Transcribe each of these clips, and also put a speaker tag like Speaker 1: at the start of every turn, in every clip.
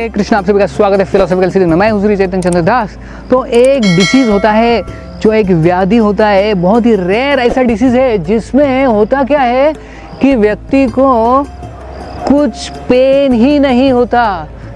Speaker 1: हरे कृष्ण, आप सभी का स्वागत है फिलोसॉफिकल सीरीज में। मैं हूं श्री चैतन्य चंद्र दास। तो एक डिसीज़ होता है, जो एक व्याधि होता है, बहुत ही रेयर ऐसा डिसीज़ है जिसमें होता क्या है कि व्यक्ति को कुछ पेन ही नहीं होता,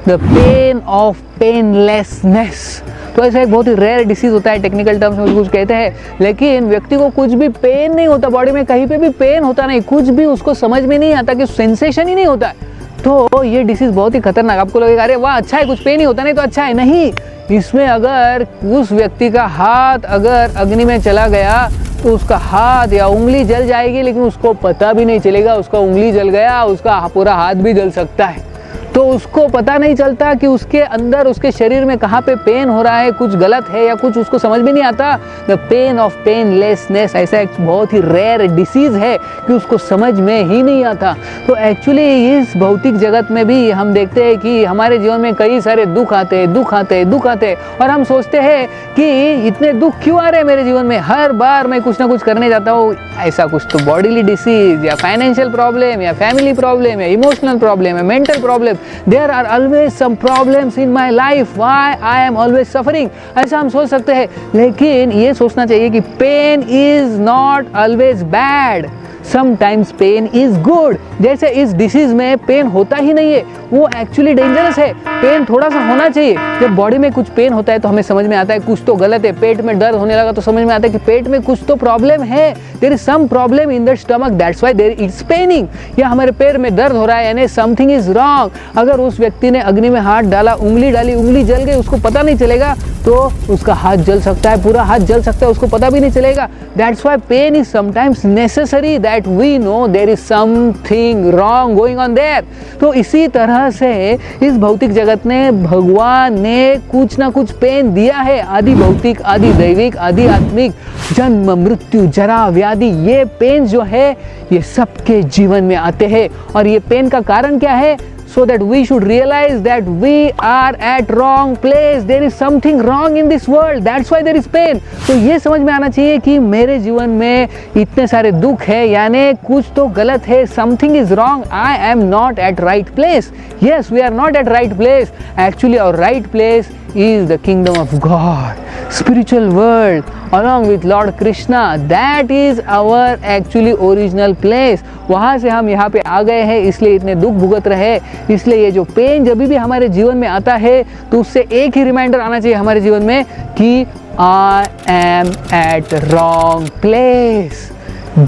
Speaker 1: द पेन ऑफ पेनलेसनेस। तो ऐसा एक बहुत ही रेयर डिसीज़ होता है, टेक्निकल टर्म्स में कुछ कहते हैं, लेकिन व्यक्ति को कुछ भी पेन नहीं होता, बॉडी में कहीं पे भी पेन होता नहीं, कुछ भी उसको समझ में नहीं आता कि सेंसेशन ही नहीं होता है। तो ये डिसीज़ बहुत ही खतरनाक। आपको लगेगा अरे वाह अच्छा है, कुछ पेन ही होता नहीं तो अच्छा है। नहीं, इसमें अगर उस व्यक्ति का हाथ अगर अग्नि में चला गया तो उसका हाथ या उंगली जल जाएगी, लेकिन उसको पता भी नहीं चलेगा उसका उंगली जल गया, उसका पूरा हाथ भी जल सकता है। तो उसको पता नहीं चलता कि उसके अंदर, उसके शरीर में कहाँ पे पेन हो रहा है, कुछ गलत है या कुछ उसको समझ में नहीं आता। द पेन ऑफ पेनलेसनेस ऐसा एक बहुत ही रेयर डिसीज़ है कि उसको समझ में ही नहीं आता। तो एक्चुअली इस भौतिक जगत में भी हम देखते हैं कि हमारे जीवन में कई सारे दुख आते हैं और हम सोचते हैं कि इतने दुख क्यों आ रहे हैं मेरे जीवन में। हर बार मैं कुछ ना कुछ करने जाता हूँ, ऐसा कुछ तो बॉडीली डिसीज या फाइनेंशियल प्रॉब्लम या फैमिली प्रॉब्लम या इमोशनल प्रॉब्लम या mental problem, there are always some problems in my life, why I am always suffering, ऐसा हम सोच सकते हैं। लेकिन ये सोचना चाहिए कि pen is not always bad, sometimes pain is good। जैसे इस डिसीज में पेन होता ही नहीं है, वो एक्चुअली डेंजरस है। पेन थोड़ा सा होना चाहिए। जब बॉडी में कुछ पेन होता है तो हमें समझ में आता है कुछ तो गलत है। पेट में दर्द होने लगा तो समझ में आता है कि पेट में कुछ तो प्रॉब्लम है, there is some problem in the stomach, that's why there is paining. या हमारे पैर में दर्द हो रहा है, यानी समथिंग इज रॉन्ग। अगर उस व्यक्ति ने अग्नि में हाथ डाला, उंगली डाली, उंगली जल गई, उसको पता नहीं चलेगा तो उसका हाथ जल सकता है, पूरा हाथ जल सकता है, उसको पता भी नहीं चलेगा। That's why pain is sometimes necessary, that we know there is something wrong going on there. तो इसी तरह से इस भौतिक जगत ने, भगवान ने कुछ ना कुछ पेन दिया है, आदि भौतिक, आदि दैविक, आदि आत्मिक, जन्म मृत्यु जरा व्याधि। ये पेन जो है ये सबके जीवन में आते हैं। और ये पेन का कारण क्या है? So that we should realize that we are at wrong place, there is something wrong in this world, that's why there is pain। तो ये समझ में आना चाहिए कि मेरे जीवन में इतने सारे दुख है, यानी कुछ तो गलत है, something is wrong, I am not at right place। Yes, we are not at right place, actually our right place is the kingdom of God, spiritual world along with Lord Krishna, that is our actually original place। वहाँ से हम यहाँ पे आ गए हैं, इसलिए इतने दुख भुगत रहे। इसलिए ये जो पेन जब भी हमारे जीवन में आता है तो उससे एक ही रिमाइंडर आना चाहिए हमारे जीवन में कि I am at wrong place,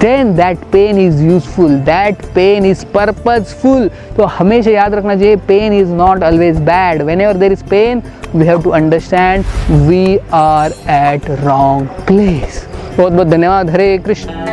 Speaker 1: then that pain is useful, that pain is purposeful। तो हमेशा याद रखना चाहिए pain is not always bad, whenever there is pain we have to understand we are at wrong place। बहुत बहुत धन्यवाद। हरे कृष्ण।